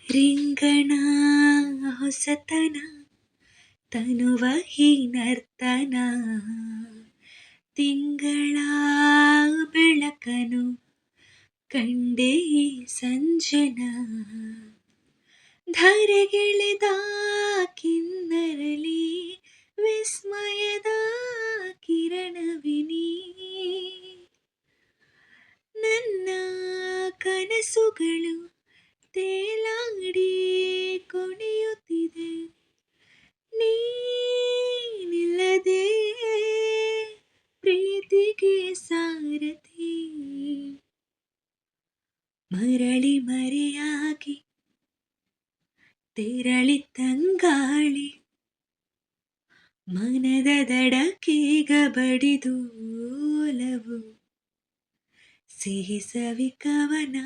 ರಿಂಗಣ ಹೊಸತನ ತನುವ ಹೀನರ್ತನ ತಿಂಗಳ ಬೆಳಕನು ಕಂಡೆ ಈ ಸಂಜನ ಧರೆಗೆಳೆದ ಕಿನ್ನರಳಿ ವಿಸ್ಮಯದ ಕಿರಣವಿನಿ ನನ್ನ ಕನಸುಗಳು ತೇಲಾಡಿ ಕುಣಿಯುತ್ತಿದೆ ನೀನಿಲ್ಲದೆ ಪ್ರೀತಿಗೆ ಸಾರಥಿ ಮರಳಿ ಮರೆಯಾಗಿ ತೆರಳಿ ತಂಗಾಳಿ ಮನದ ದಡಕೀಗ ಬಡಿದು ಒಲವು ಸಿಹಿ ಸವಿ ಕವನ